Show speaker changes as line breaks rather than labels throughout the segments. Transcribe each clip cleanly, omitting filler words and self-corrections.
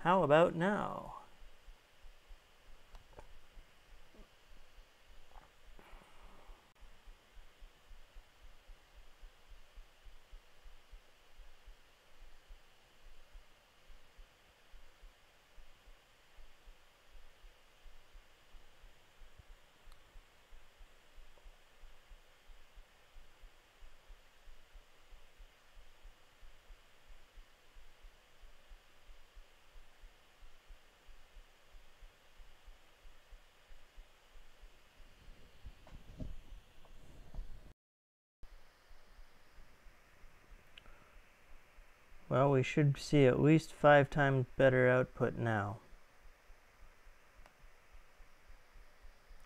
How about now? Well, we should see at least 5 times better output now.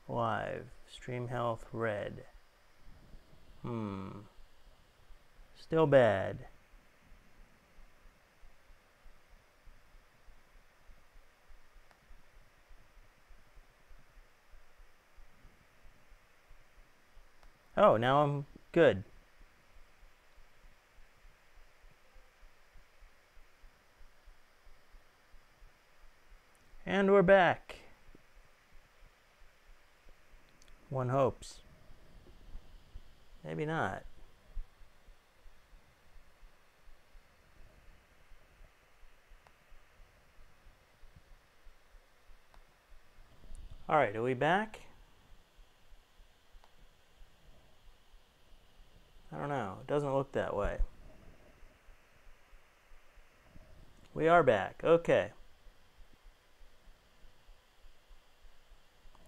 Live. Stream health red. Still bad. Oh, now I'm good. And we're back. One hopes. Maybe not. Alright, are we back? I don't know. It doesn't look that way. We are back. Okay.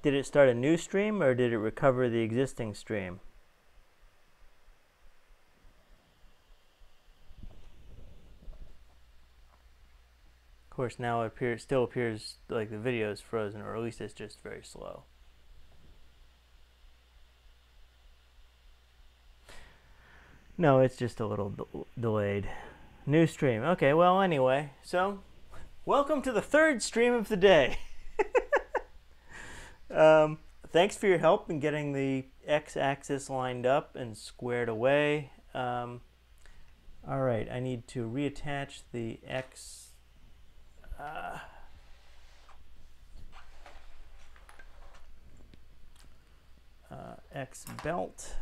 Did it start a new stream or did it recover the existing stream? Of course, now it still appears like the video is frozen, or at least it's just very slow. No, it's just a little delayed. New stream. Okay, well, anyway, so welcome to the third stream of the day. Thanks for your help in getting the x-axis lined up and squared away. All right, I need to reattach the x X belt.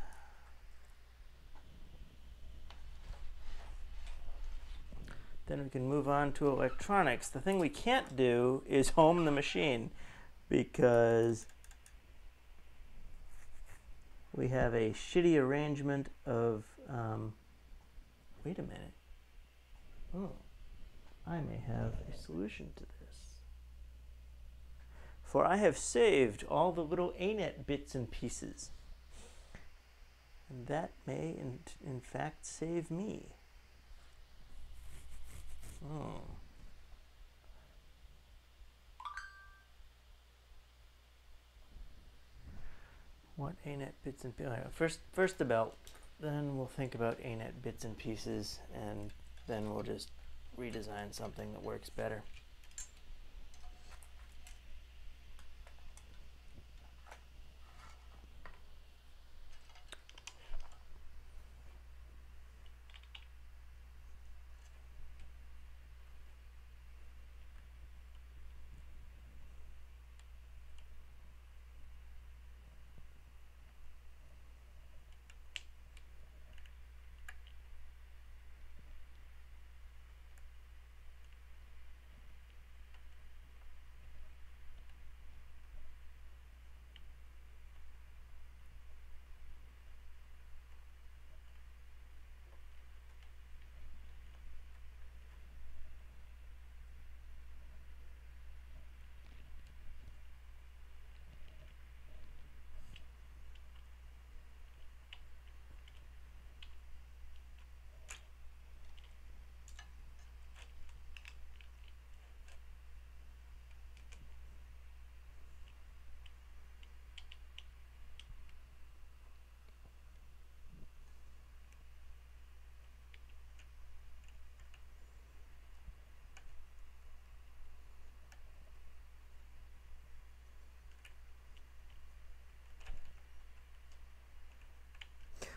Then we can move on to electronics. The thing we can't do is home the machine because we have a shitty arrangement of, wait a minute. Oh, I may have a solution to this. For I have saved all the little ANET bits and pieces. And that may, in fact, save me. Oh. What ANET bits and pieces? First the belt, then we'll think about ANET bits and pieces, and then we'll just redesign something that works better.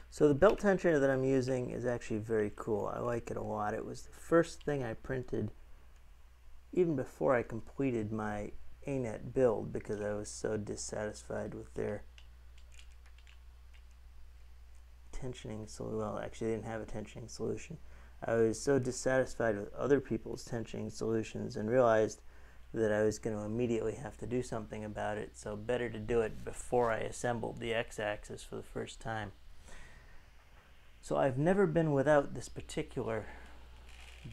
So the belt tensioner that I'm using is actually very cool. I like it a lot. It was the first thing I printed even before I completed my ANET build, because I was so dissatisfied with their tensioning solution. Well, actually, they didn't have a tensioning solution. I was so dissatisfied with other people's tensioning solutions and realized that I was going to immediately have to do something about it, so better to do it before I assembled the x-axis for the first time. So I've never been without this particular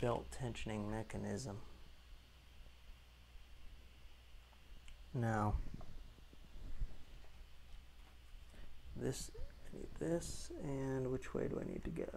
belt tensioning mechanism. Now, I need this, and which way do I need to go?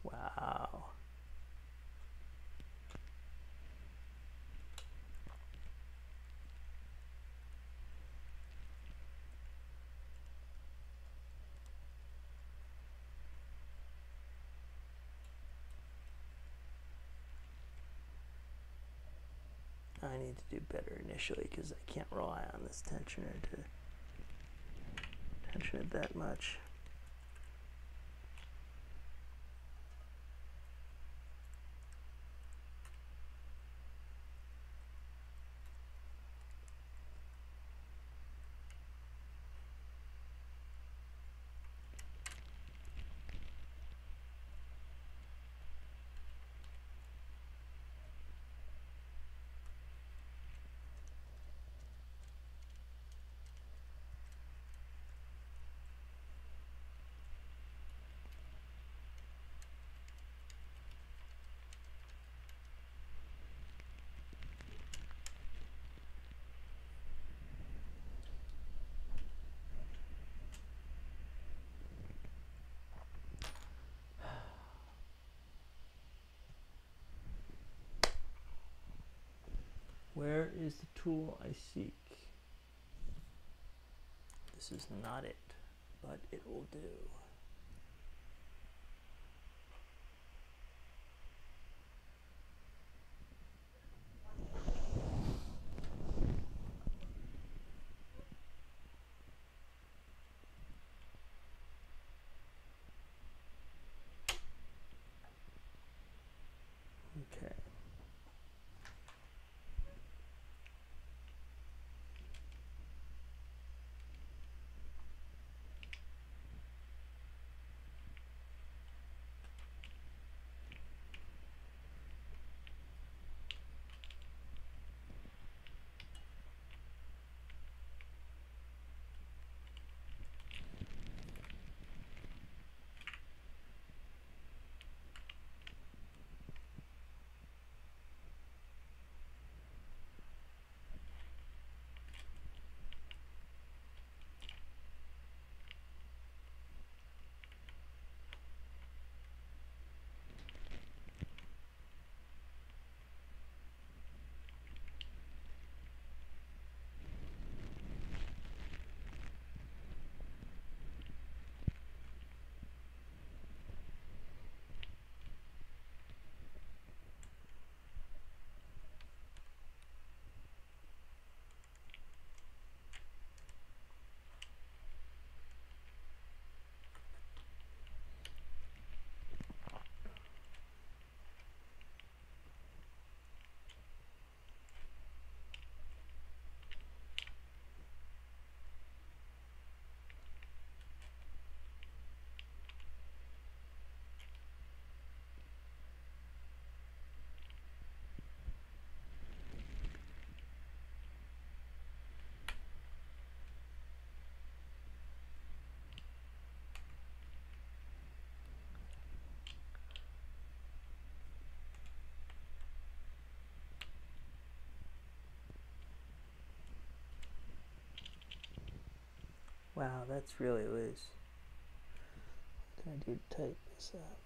Wow. I need to do better initially because I can't rely on this tensioner to tension it that much. Where is the tool I seek? This is not it, but it will do. Okay. Wow, that's really loose. What can I do to tighten this up?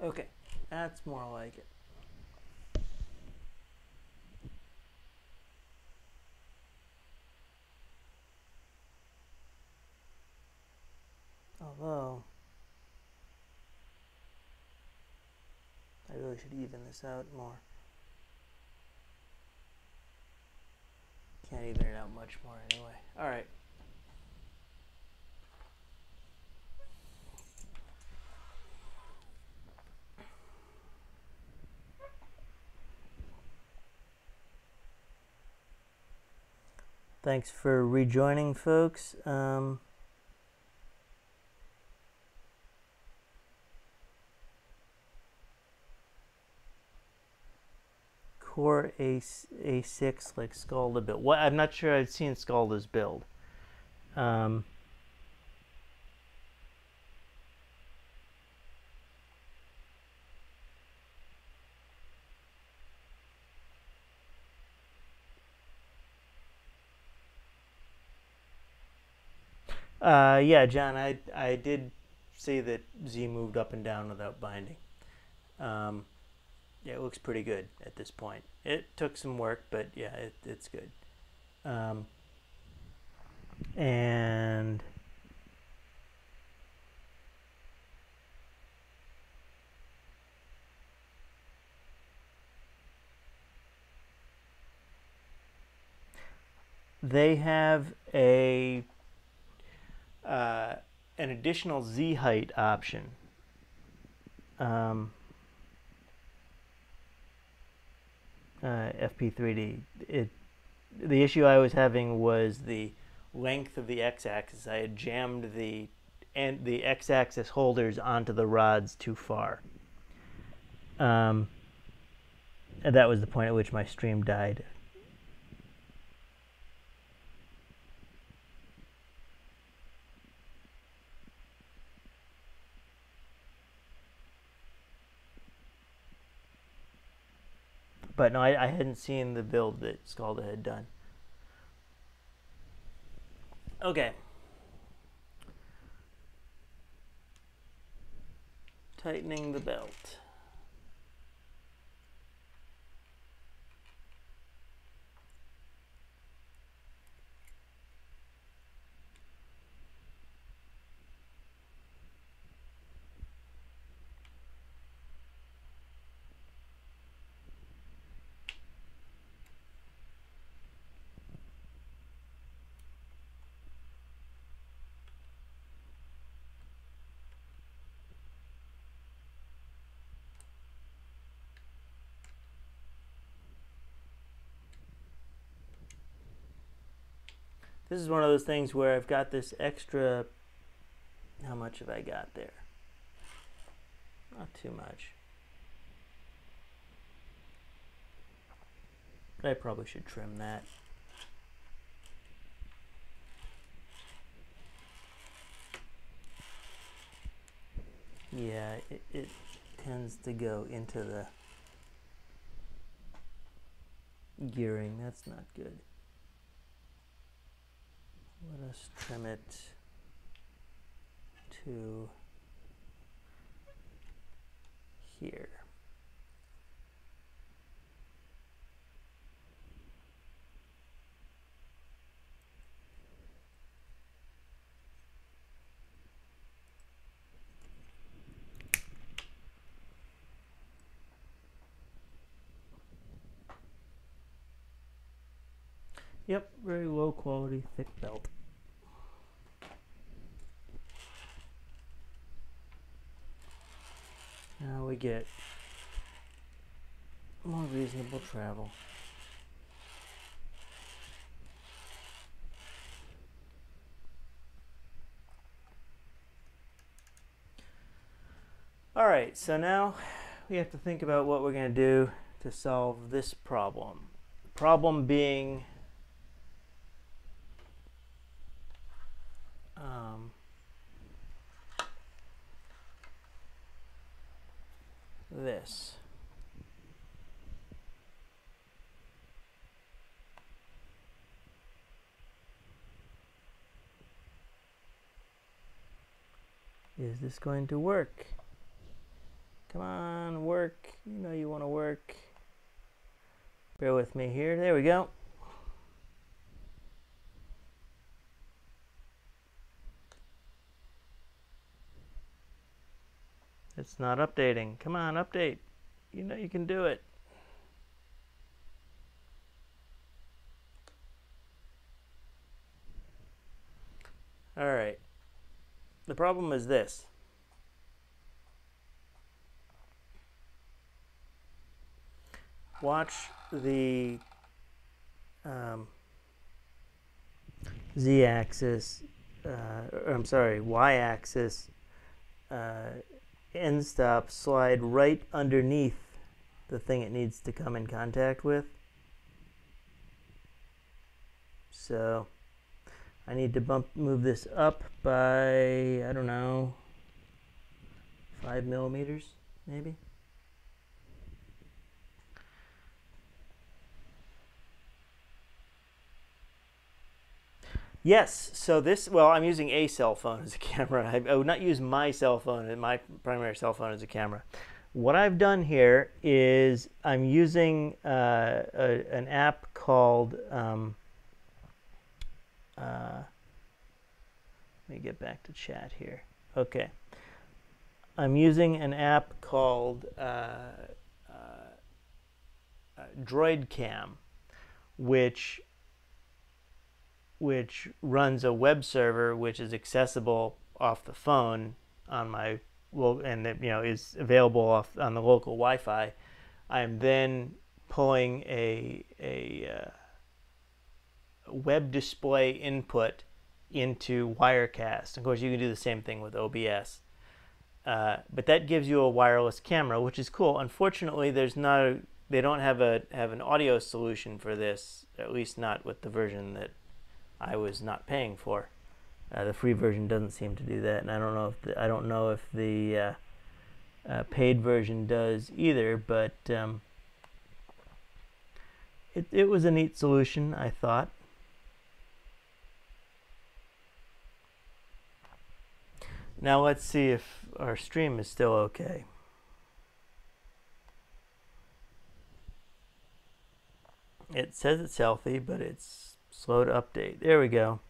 Okay, that's more like it. Although, I really should even this out more. Can't even it out much more anyway. Alright. Thanks for rejoining, folks. Core A6 like Scalda build. What? I'm not sure I've seen Scalda's build. Yeah, John, I did see that Z moved up and down without binding. Yeah, it looks pretty good at this point. It took some work, but yeah, it's good. And they have an additional Z height option. FP3D. The issue I was having was the length of the x-axis. I had jammed the x-axis holders onto the rods too far. And that was the point at which my stream died. But no, I hadn't seen the build that Scalda had done. Okay. Tightening the belt. This is one of those things where I've got this extra. How much have I got there? Not too much. I probably should trim that. Yeah, it tends to go into the gearing. That's not good. Let us trim it to here. Yep, very low quality, thick belt. Now we get more reasonable travel. All right, so now we have to think about what we're going to do to solve this problem. The problem being this. Is this going to work? Come on, work. You know you want to work. Bear with me here. There we go. It's not updating. Come on, update. You know you can do it. All right. The problem is this. Watch the z-axis, y-axis end stop slide right underneath the thing it needs to come in contact with. So I need to move this up by, I don't know, 5 millimeters maybe. Yes, so this, well, I'm using a cell phone as a camera. I would not use my cell phone, my primary cell phone as a camera. What I've done here is I'm using an app called, let me get back to chat here. Okay. I'm using an app called DroidCam, which runs a web server which is accessible off the phone on my, well, and it, is available on the local Wi-Fi. I'm then pulling a web display input into Wirecast. Of course, you can do the same thing with OBS. But that gives you a wireless camera, which is cool. Unfortunately, they don't have an audio solution for this, at least not with the version that I was not paying for. The free version doesn't seem to do that, and I don't know if the paid version does either. But it was a neat solution, I thought. Now let's see if our stream is still okay. It says it's healthy, but it's slow to update. There we go.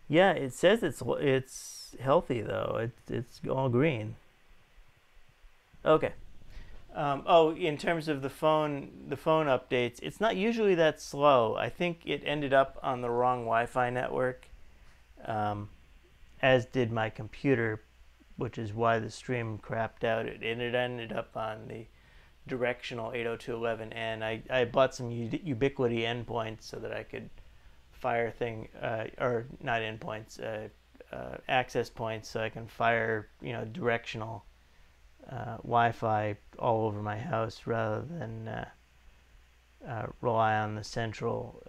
Yeah, it says it's healthy though. It's all green. Okay. In terms of the phone updates, it's not usually that slow. I think it ended up on the wrong Wi-Fi network, as did my computer, which is why the stream crapped out. It ended up on the directional 802.11n. I bought some Ubiquiti endpoints so that I could fire or not endpoints, access points, so I can fire directional Wi-Fi all over my house rather than rely on the central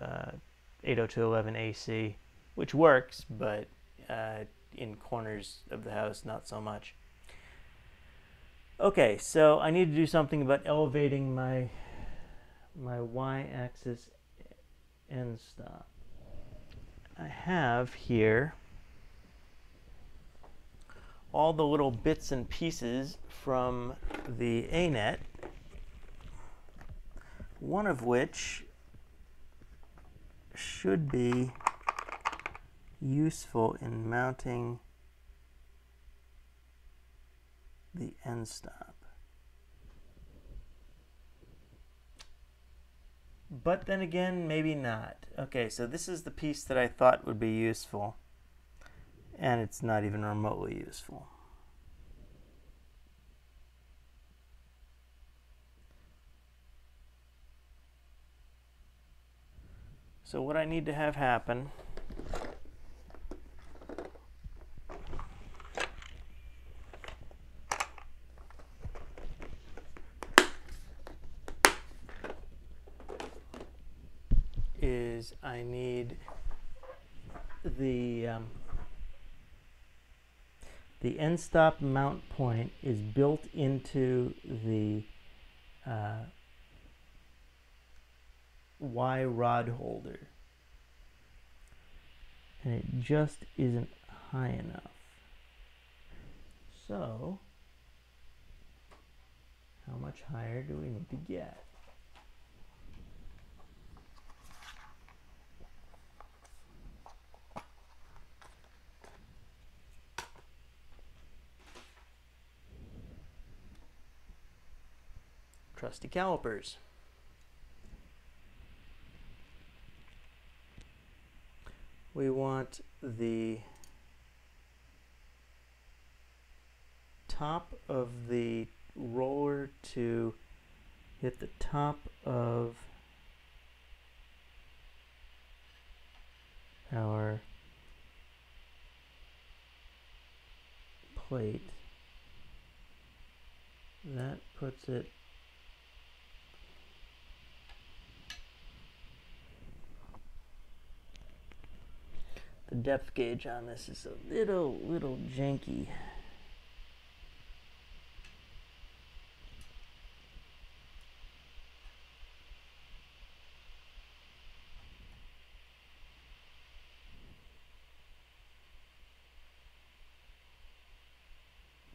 802.11 AC, which works, but in corners of the house not so much. Okay, so I need to do something about elevating my y-axis end stop. I have here all the little bits and pieces from the ANet, one of which should be useful in mounting the end stop. But then again, maybe not. Okay, so this is the piece that I thought would be useful, and it's not even remotely useful. So what I need to have happen is I need the end stop mount point is built into the Y rod holder, and it just isn't high enough. So how much higher do we need to get? Trusty calipers. We want the top of the roller to hit the top of our plate. That puts it the depth gauge on this is a little janky.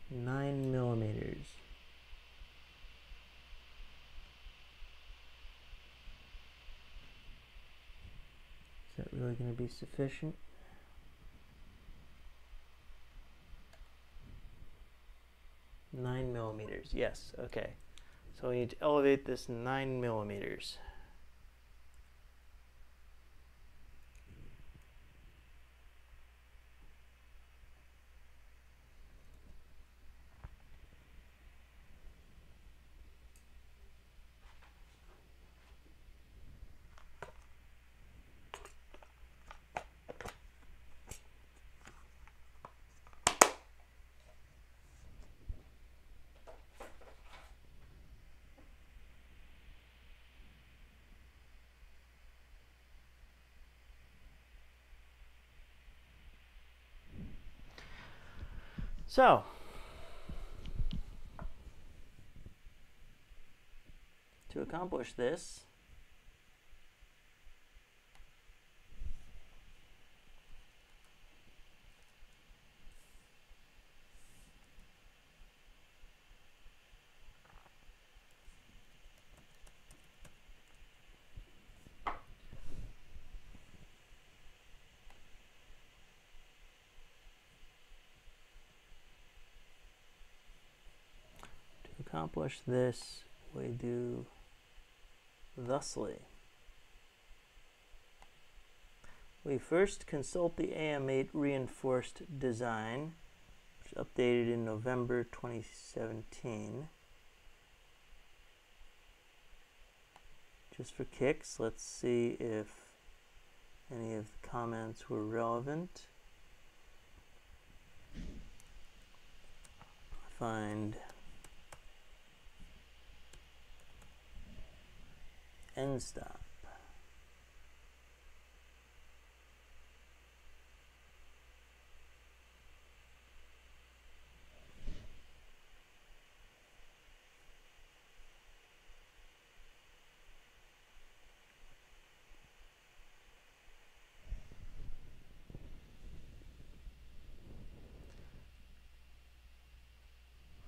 Nine millimeters. Is that really going to be sufficient? Nine millimeters, yes, okay. So we need to elevate this 9 millimeters. So, to accomplish this, we do thusly. We first consult the AM8 reinforced design, which was updated in November 2017. Just for kicks, let's see if any of the comments were relevant. Find end stop.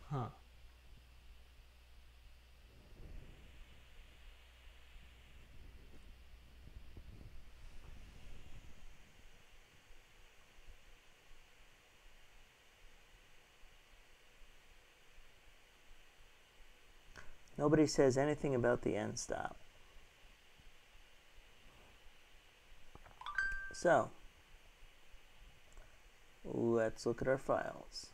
Huh. Nobody says anything about the end stop. So, let's look at our files.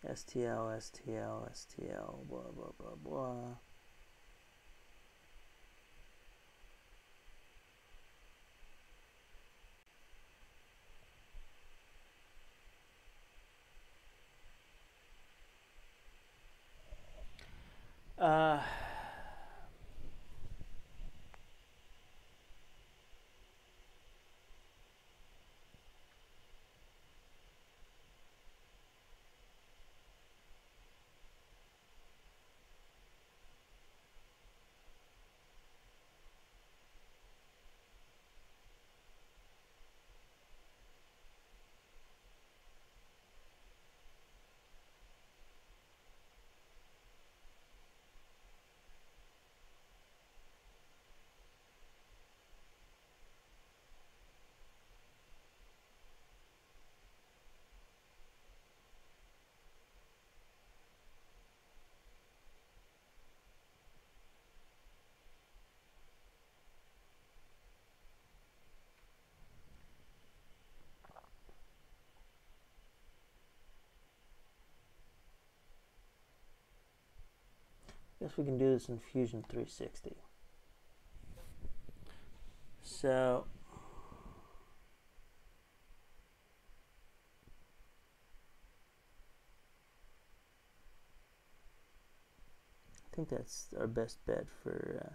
STL, STL, STL, blah, blah, blah, blah. guess we can do this in Fusion 360. So I think that's our best bet for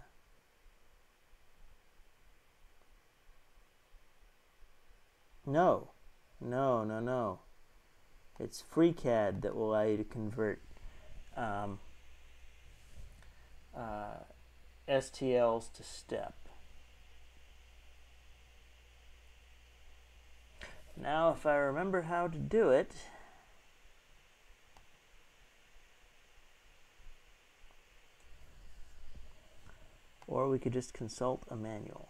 no. It's FreeCAD that will allow you to convert STLs to step. Now, if I remember how to do it, or we could just consult a manual.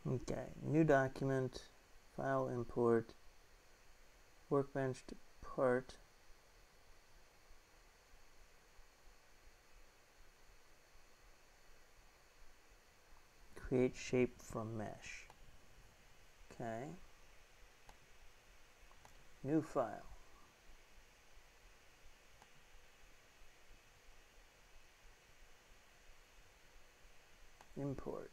Okay, new document, file import, workbench to part, create shape from mesh. Okay, new file. Import.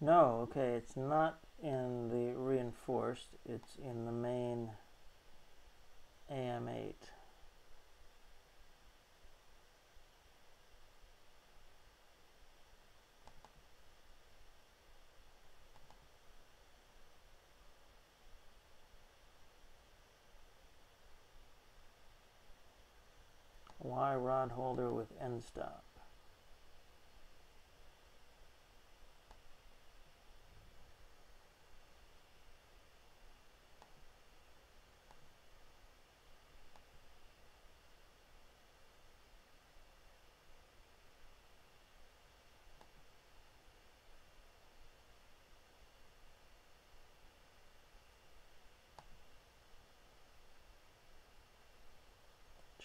No, okay, it's not in the reinforced, it's in the main AM8. Y rod holder with end stop.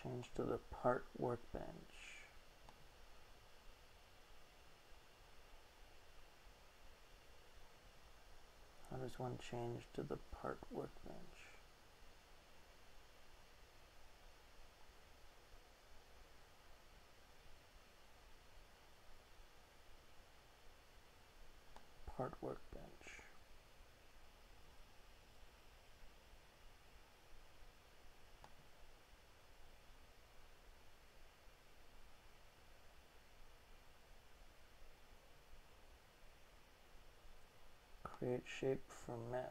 Change to the part workbench. How does one change to the part workbench? part workbench. Create shape from mesh.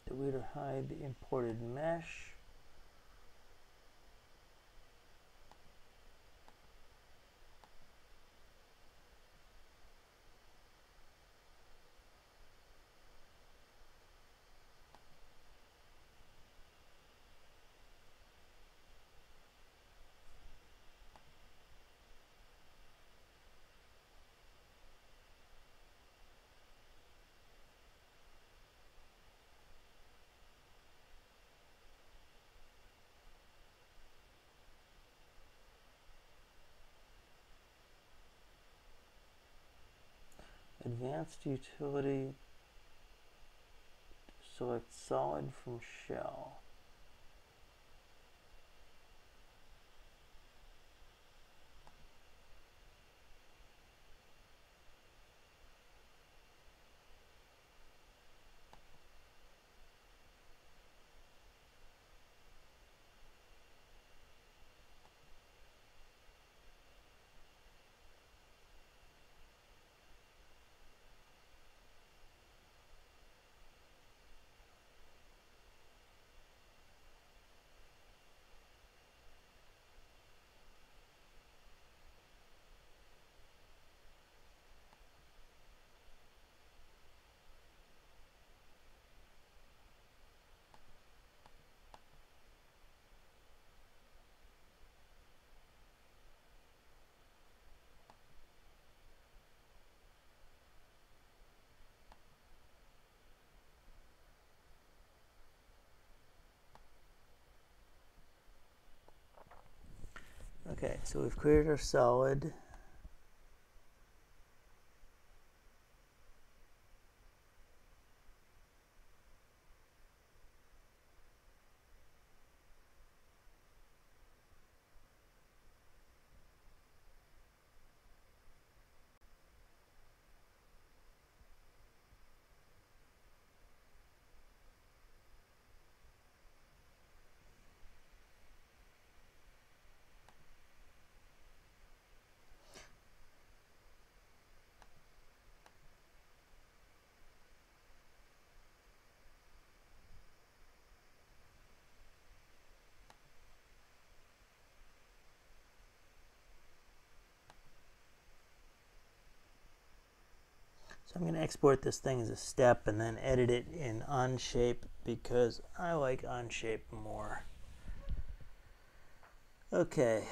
Delete or hide the imported mesh. Advanced utility, select solid from shell. Okay, so we've created our solid. So I'm going to export this thing as a step and then edit it in Onshape because I like Onshape more. Okay.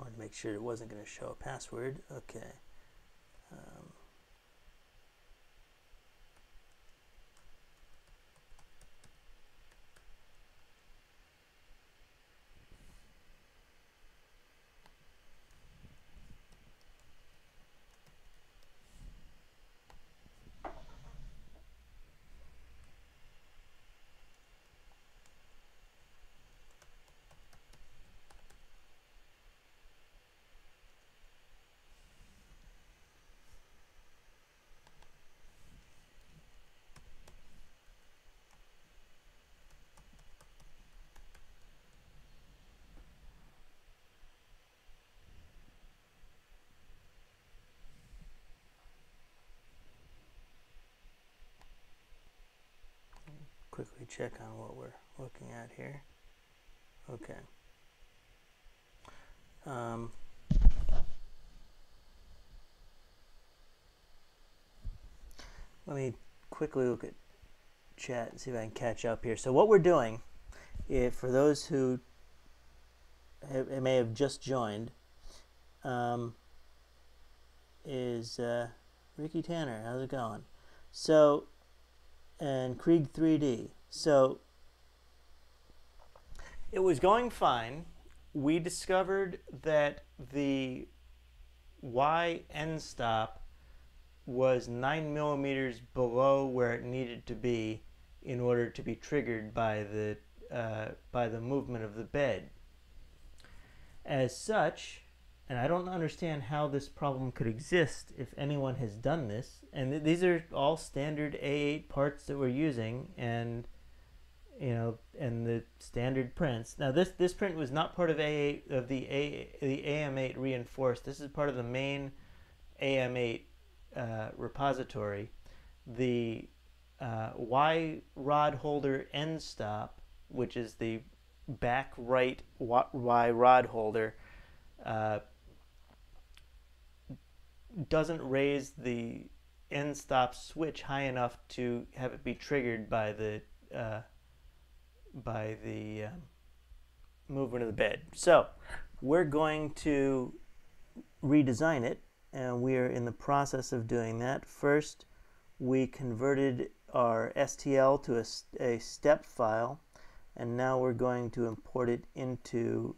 wanted to make sure it wasn't going to show a password. Okay. Quickly check on what we're looking at here. Okay. Let me quickly look at chat and see if I can catch up here. So what we're doing, for those who may have just joined, is Ricky Tanner. How's it going? So, and Krieg 3D. So it was going fine. We discovered that the Y end stop was 9 millimeters below where it needed to be in order to be triggered by the movement of the bed. As such, and I don't understand how this problem could exist if anyone has done this, and these are all standard A8 parts that we're using, and and the standard prints. Now this print was not part of A8 of the AM8 reinforced. This is part of the main AM8 repository. The Y rod holder end stop, which is the back right Y rod holder, doesn't raise the end stop switch high enough to have it be triggered by the movement of the bed. So we're going to redesign it, and we are in the process of doing that. First, we converted our STL to a step file, and now we're going to import it into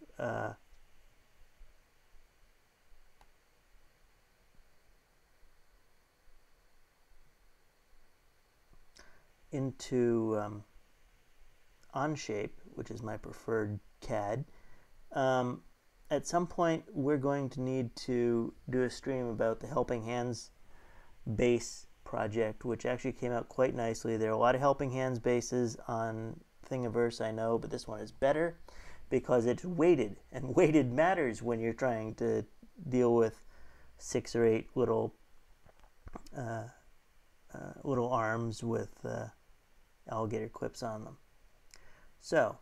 Onshape, which is my preferred CAD. At some point, we're going to need to do a stream about the Helping Hands base project, which actually came out quite nicely. There are a lot of Helping Hands bases on Thingiverse, I know, but this one is better because it's weighted, and weighted matters when you're trying to deal with 6 or 8 little arms with alligator clips on them. So,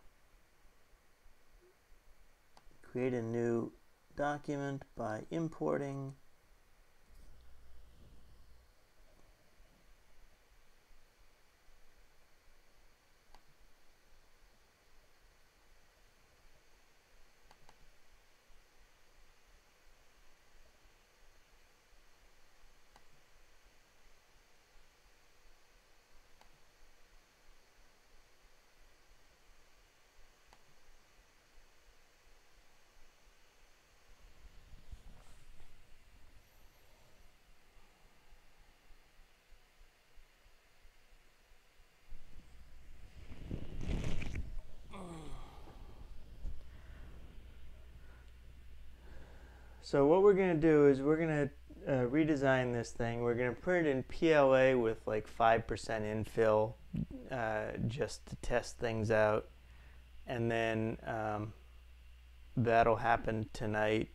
create a new document by importing So what we're going to do is we're going to redesign this thing. We're going to print it in PLA with like 5% infill just to test things out. And then that'll happen tonight.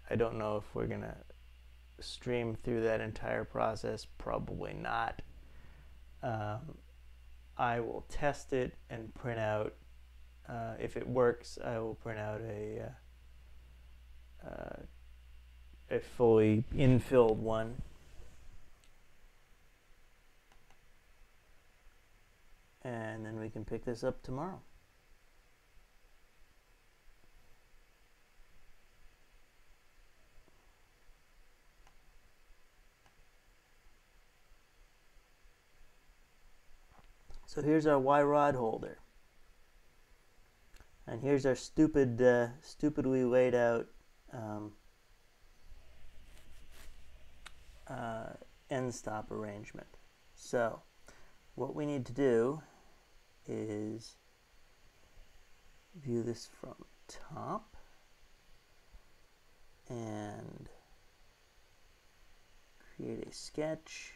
I don't know if we're going to stream through that entire process. Probably not. I will test it and print out. If it works, I will print out a fully infilled one, and then we can pick this up tomorrow. So here's our Y rod holder. And here's our stupidly laid out end stop arrangement. So what we need to do is view this from top and create a sketch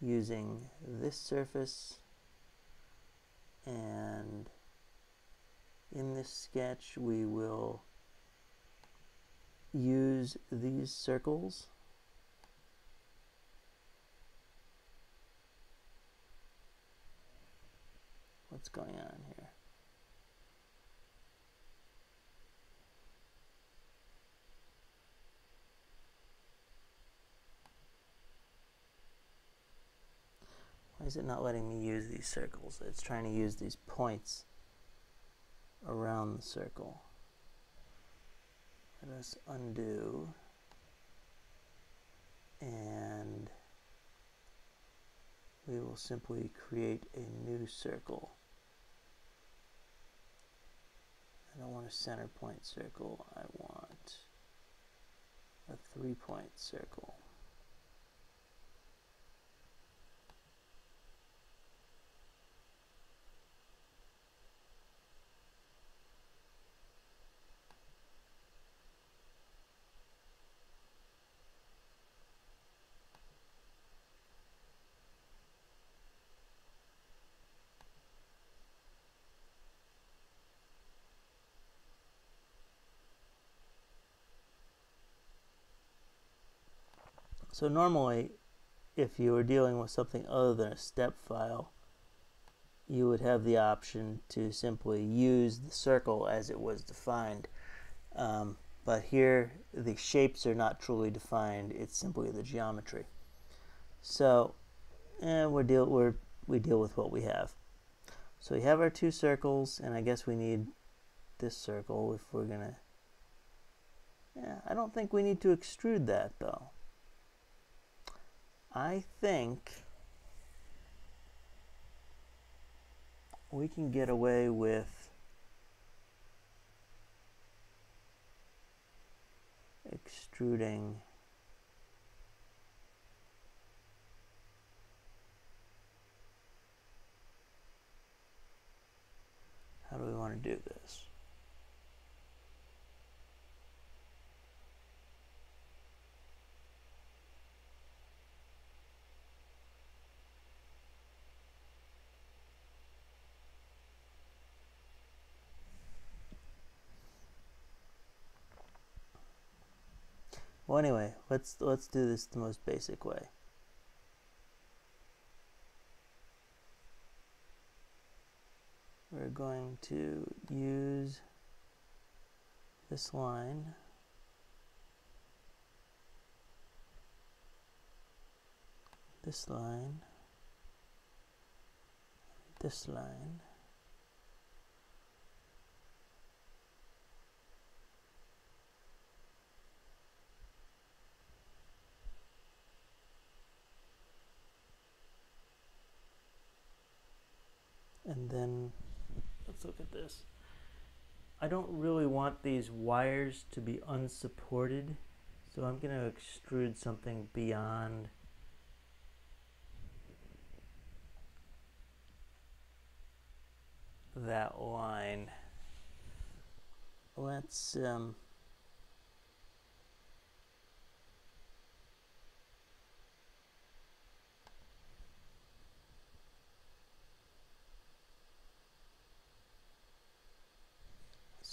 using this surface, and in this sketch we will use these circles what's going on here. Why is it not letting me use these circles? It's trying to use these points around the circle. Let us undo, and we will simply create a new circle. I don't want a center point circle, I want a 3-point circle. So normally, if you were dealing with something other than a step file, you would have the option to simply use the circle as it was defined. But here, the shapes are not truly defined, it's simply the geometry. So, we deal with what we have. So we have our two circles, and I guess we need this circle if we're gonna... I don't think we need to extrude that though. I think we can get away with extruding how do we want to do this? Well, anyway, let's do this the most basic way. We're going to use this line, this line, this line, and then let's look at this. I don't really want these wires to be unsupported, so I'm going to extrude something beyond that line. Let's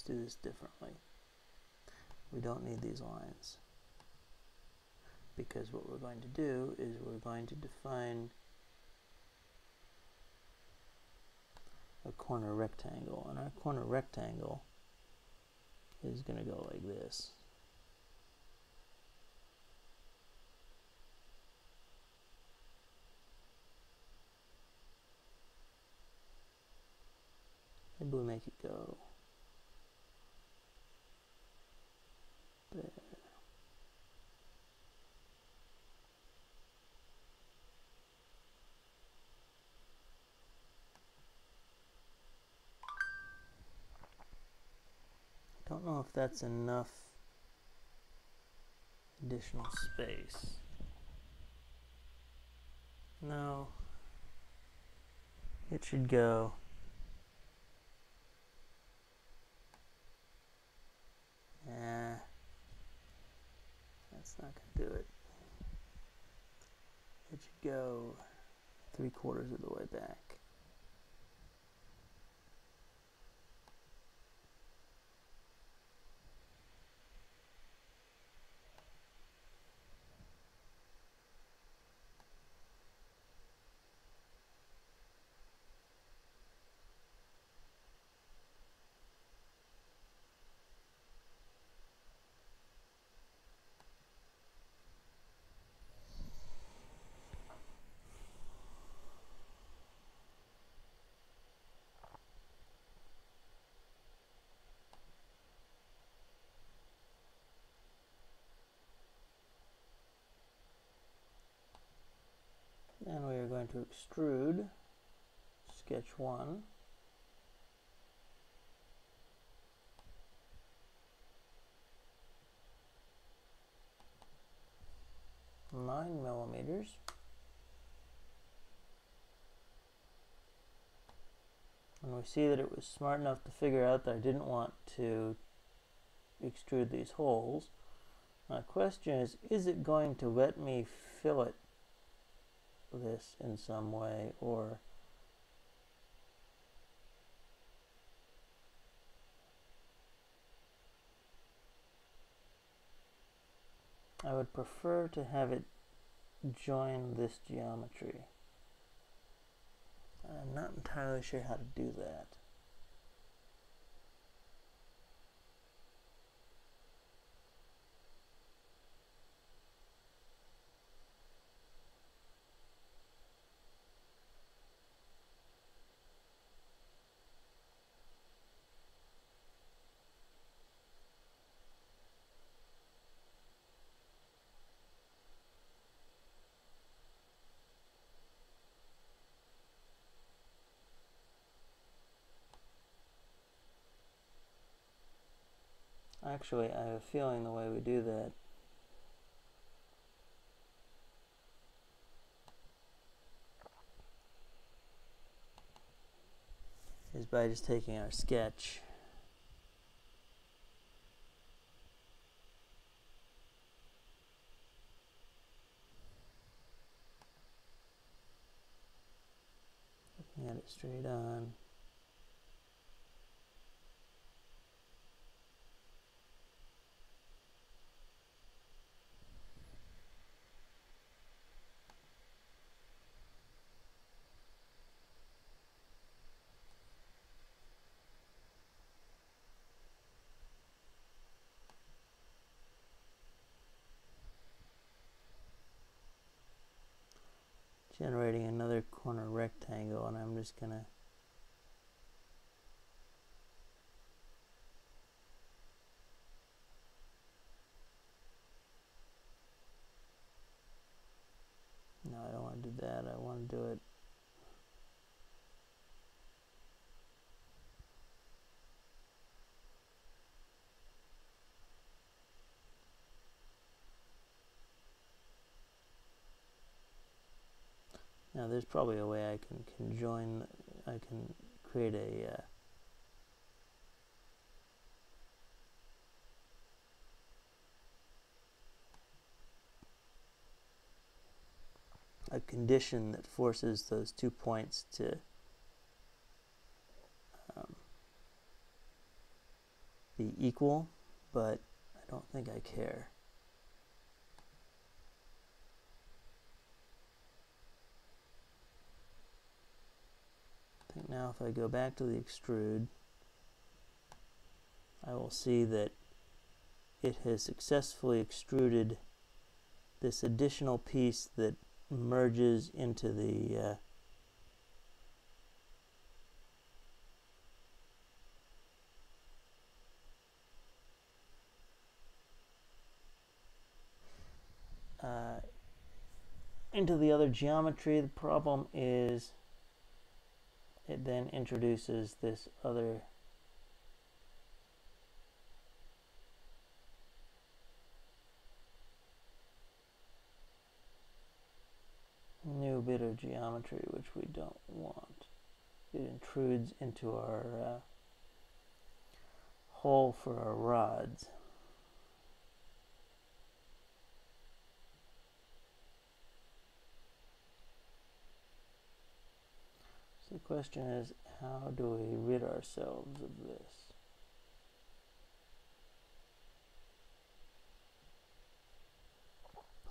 do this differently. We don't need these lines, because what we're going to do is we're going to define a corner rectangle, and our corner rectangle is going to go like this. Maybe we make it go there. if that's enough additional space. No, it should go that's not going to do it. It should go 3/4 of the way back. And we are going to extrude sketch 1. Nine millimeters. And we see that it was smart enough to figure out that I didn't want to extrude these holes. My question is it going to let me fillet this in some way, or I would prefer to have it join this geometry. I'm not entirely sure how to do that. Actually, I have a feeling the way we do that is by just taking our sketch looking at it straight on. Generating another corner rectangle, and I'm just gonna no, I don't want to do that. I want to do it now. There's probably a way I can conjoin. I can create a condition that forces those 2 points to be equal, but I don't think I care. I think now if I go back to the extrude, I will see that it has successfully extruded this additional piece that merges into the into the other geometry. The problem is it then introduces this other bit of geometry, which we don't want. It intrudes into our hole for our rods. So the question is, how do we rid ourselves of this?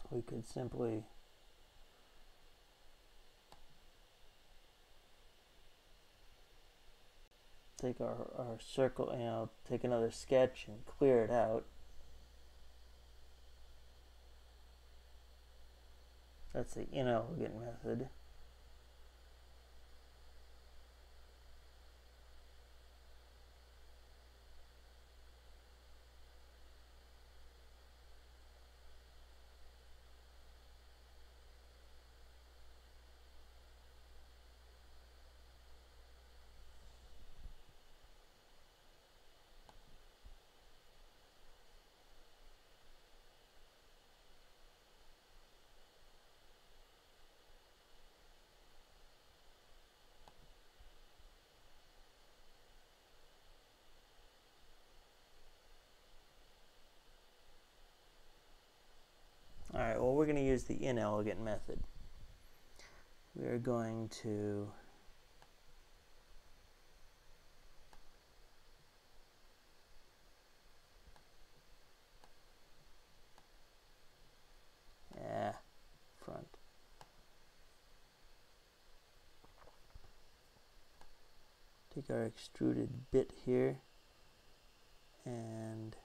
We could simply take our circle, take another sketch and clear it out. That's the inelegant method. Alright, well, we're going to use the inelegant method. We're going to front. Take our extruded bit here and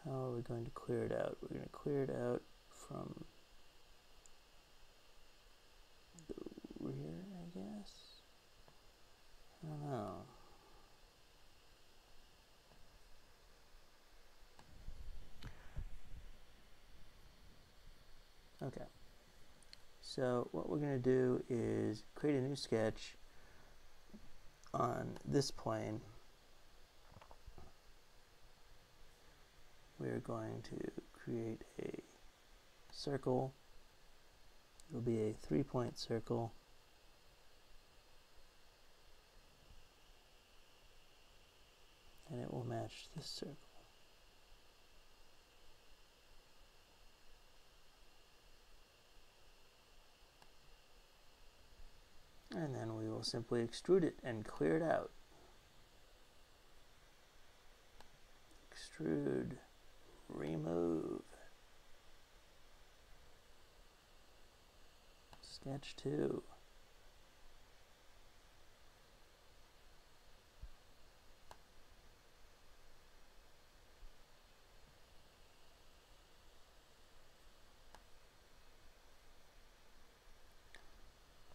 how are we going to clear it out? We're going to clear it out from the rear, I guess. I don't know. Okay. So what we're going to do is create a new sketch on this plane. We're going to create a circle. It'll be a 3-point circle. And it will match this circle. And then we will simply extrude it and clear it out. Extrude, remove. Sketch 2.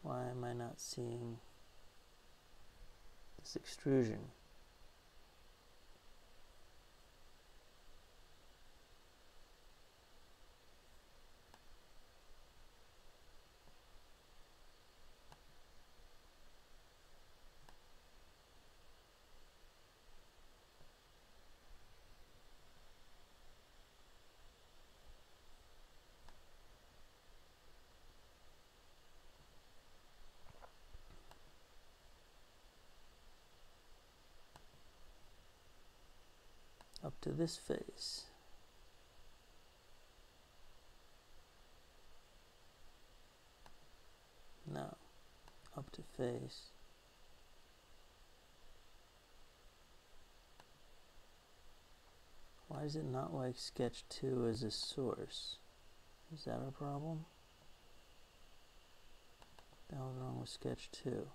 Why am I not seeing this extrusion? Up to this face. No, up to face. Why is it not like sketch 2 as a source? Is that a problem? What the hell is wrong with sketch 2?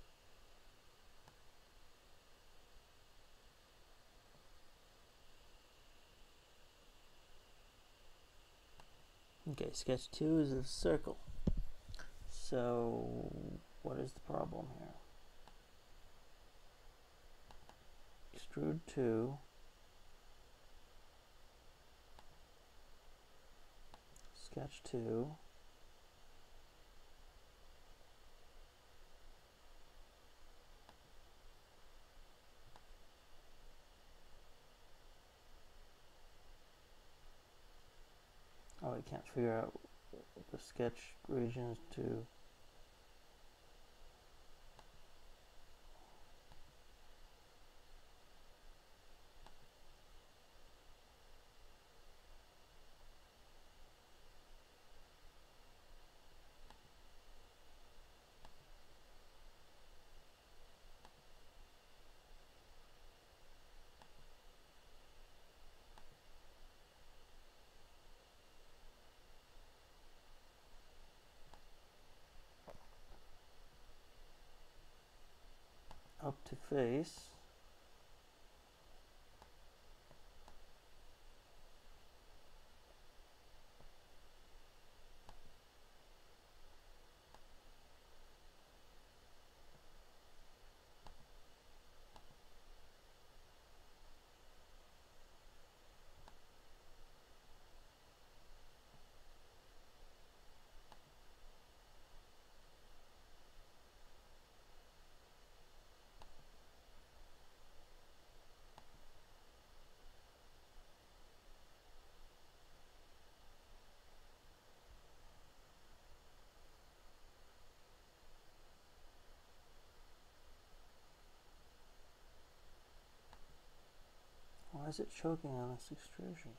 Okay, sketch 2 is a circle. So, what is the problem here? Extrude 2. Sketch 2. can't figure out the sketch regions to. Up to face. Why is it choking on this extrusion?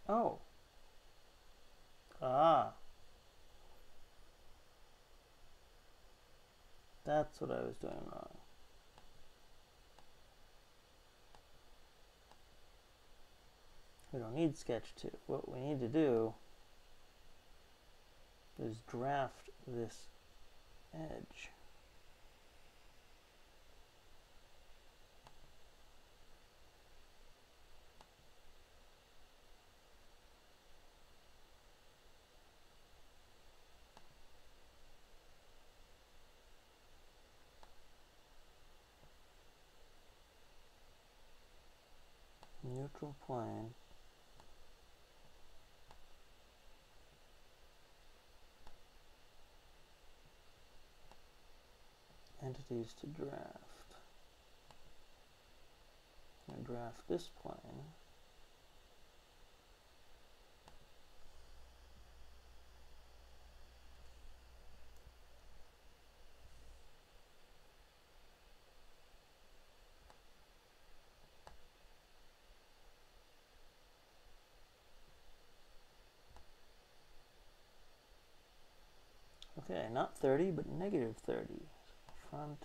Oh. Ah. That's what I was doing wrong. We don't need sketch 2. What we need to do is draft this edge. Neutral plane. Entities to draft. I'm going to draft this plane. Okay, not 30, but negative 30. Front.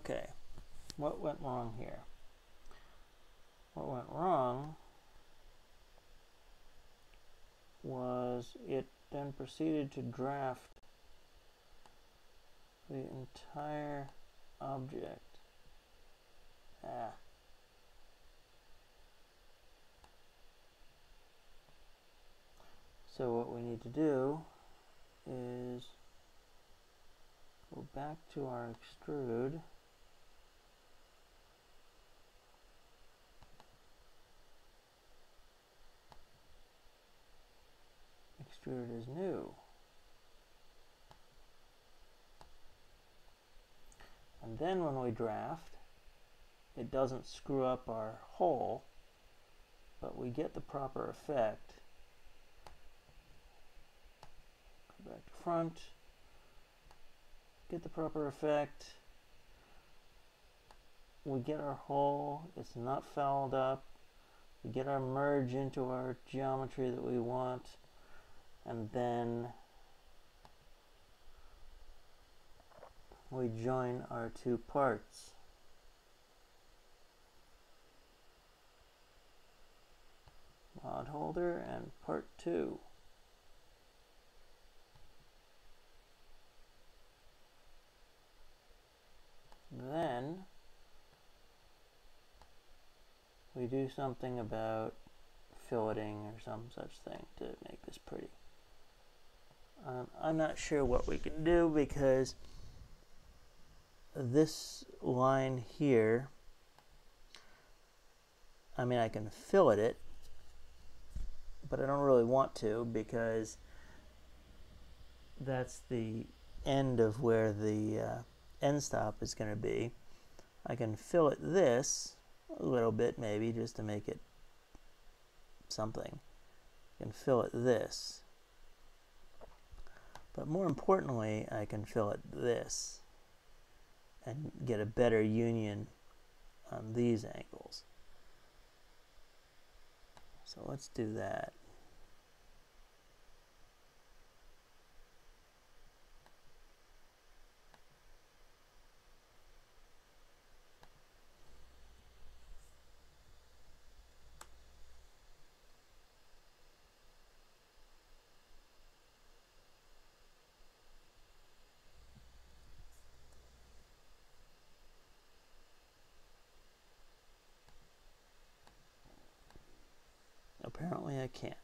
Okay, what went wrong here? What went wrong was it then proceeded to draft the entire object. So what we need to do is go back to our extrude. Extrude is new. And then when we draft, it doesn't screw up our hole, but we get the proper effect. Go back to front, get the proper effect. We get our hole, it's not fouled up. We get our merge into our geometry that we want, and then we join our two parts. Rod holder and part 2. Then we do something about filleting or some such thing to make this pretty. I'm not sure what we can do because this line here, I mean, I can fillet it, but I don't really want to because that's the end of where the end stop is going to be. I can fillet this a little bit maybe just to make it something. I can fillet this. But more importantly, I can fillet this and get a better union on these angles. So let's do that. Apparently I can't.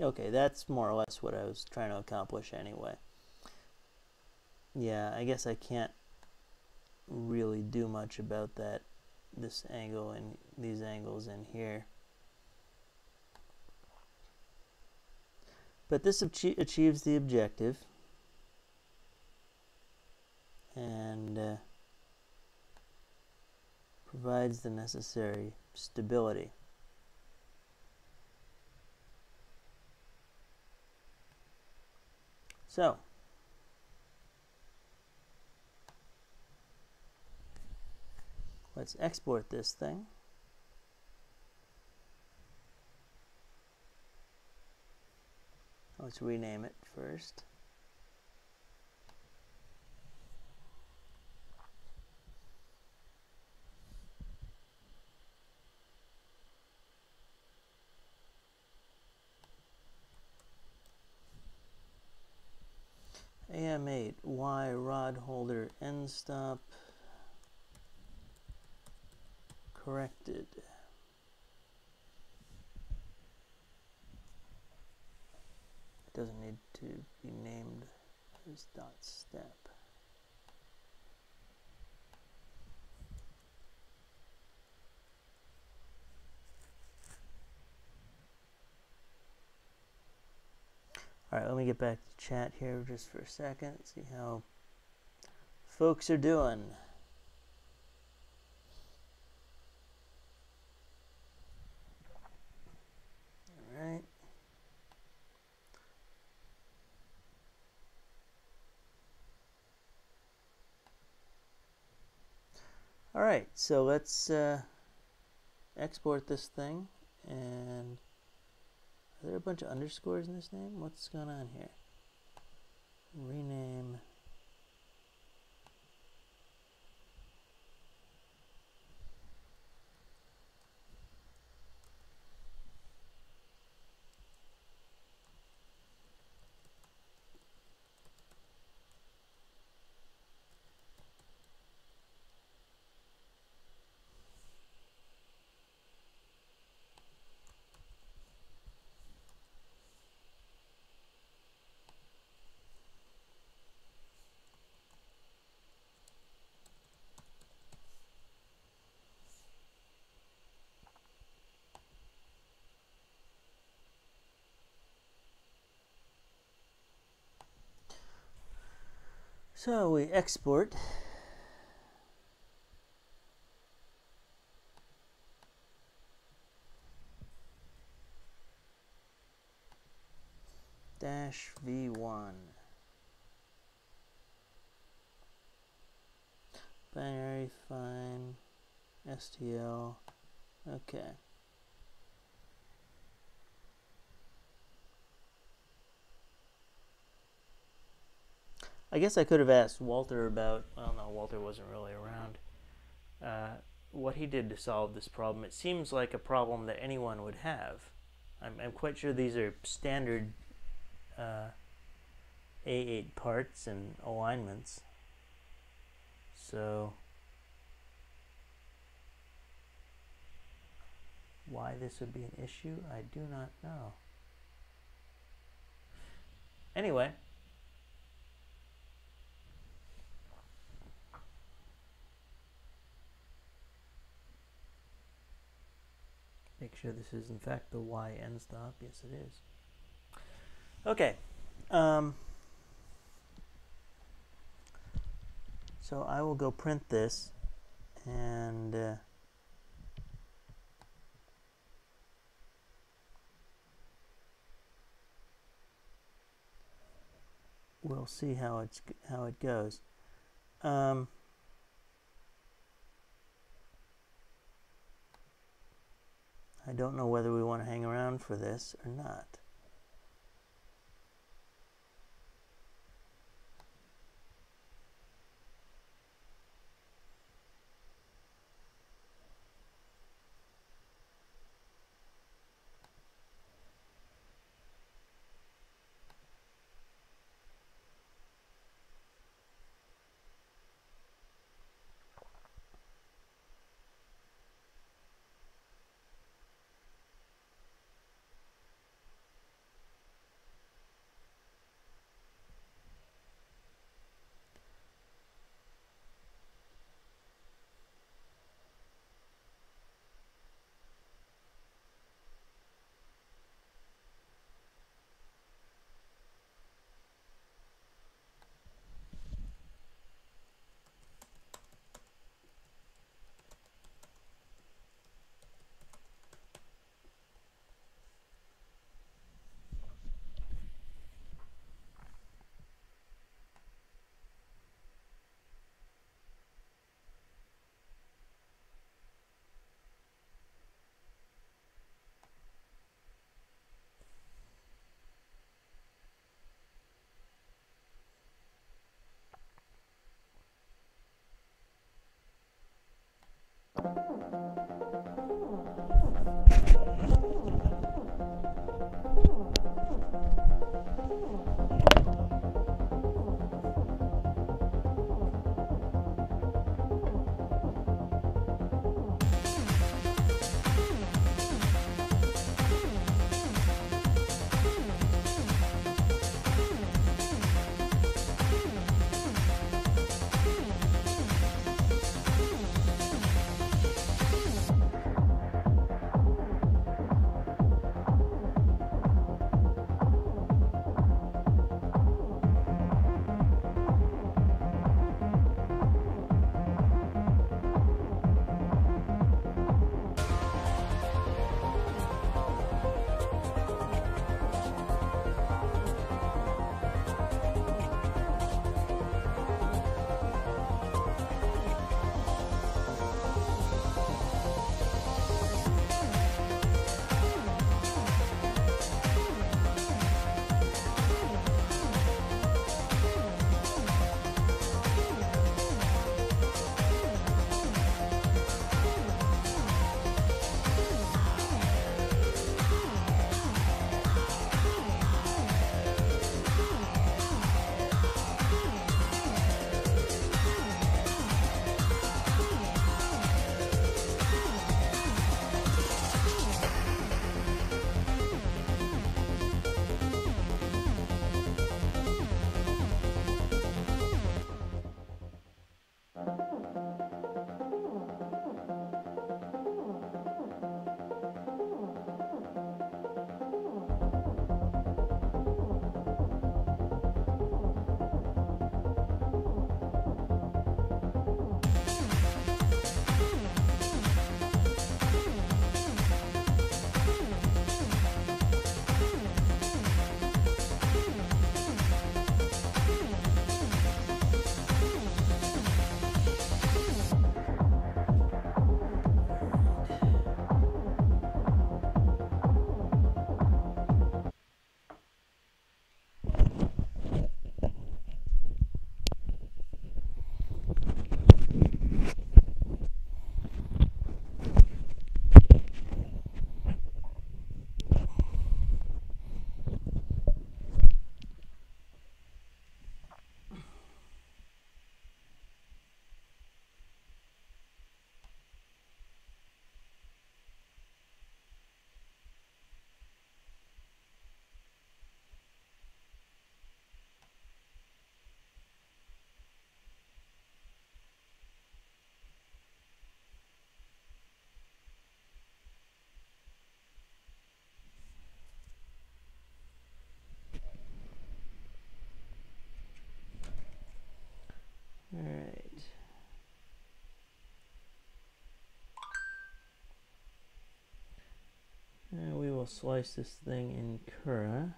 Okay, that's more or less what I was trying to accomplish anyway. Yeah, I guess I can't really do much about that, this angle and these angles in here. But this achieves the objective, and provides the necessary stability. So, let's export this thing. Let's rename it first. AM8 Y rod holder end stop corrected. It doesn't need to be named as .step. Alright, let me get back to chat here just for a second, see how folks are doing. Alright. All right, so let's export this thing. And are there a bunch of underscores in this name? What's going on here? Rename. So we export. -v1. Binary, fine. STL. Okay. I guess I could have asked Walter about, well, no, Walter wasn't really around, what he did to solve this problem. It seems like a problem that anyone would have. I'm quite sure these are standard A8 parts and alignments. So why this would be an issue, I do not know. Anyway, make sure this is in fact the Y end stop. Yes, it is. Okay. So I will go print this, and we'll see how it goes. I don't know whether we want to hang around for this or not. I'll slice this thing in Cura.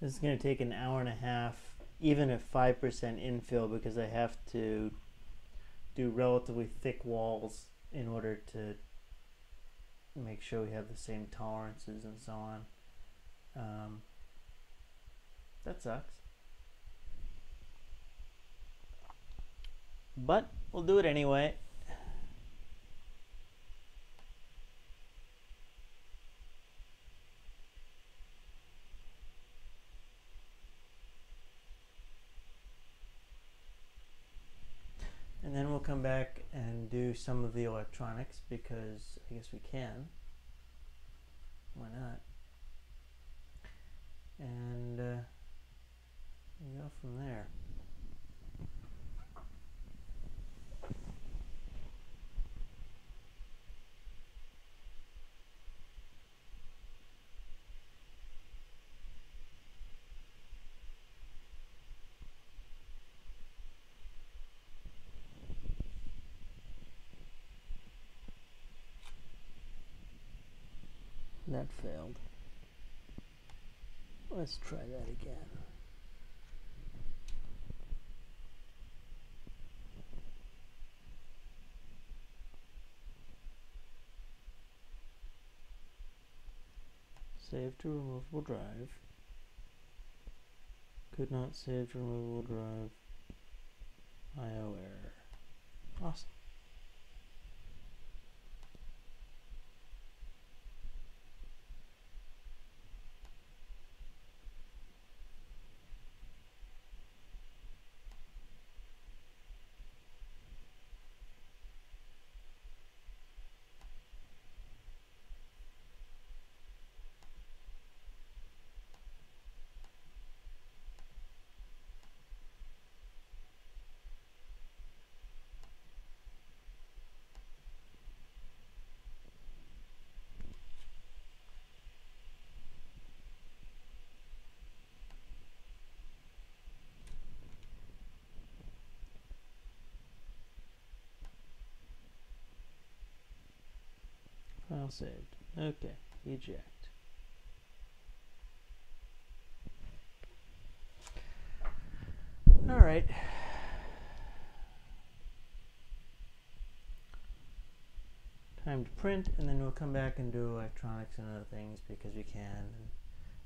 This is going to take an hour and a half, even at 5% infill, because I have to do relatively thick walls in order to make sure we have the same tolerances and so on. That sucks. But we'll do it anyway. And then we'll come back and do some of the electronics, because I guess we can. Why not? And we go from there. That failed. Let's try that again. Save to removable drive. Could not save to removable drive. IO error. Awesome. File saved. Okay, eject. All right. Time to print, and then we'll come back and do electronics and other things because we can. And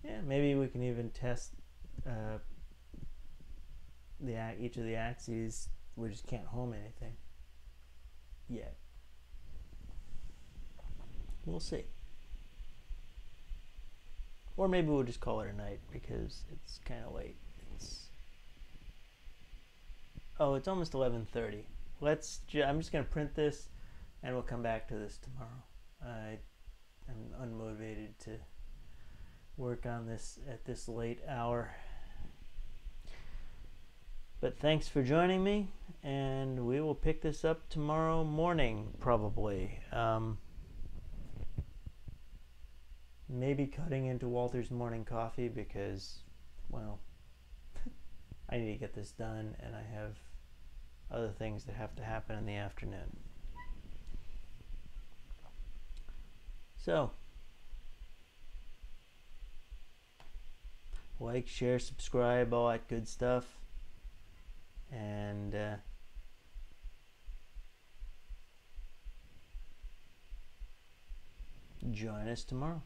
yeah, maybe we can even test each of the axes, we just can't home anything yet. We'll see. Or maybe we'll just call it a night because it's kind of late. It's almost 11:30. I'm just gonna print this, and we'll come back to this tomorrow. I'm unmotivated to work on this at this late hour. But thanks for joining me, and we will pick this up tomorrow morning, probably. Maybe cutting into Walter's morning coffee because, well, I need to get this done, and I have other things that have to happen in the afternoon. So, like, share, subscribe, all that good stuff. And join us tomorrow.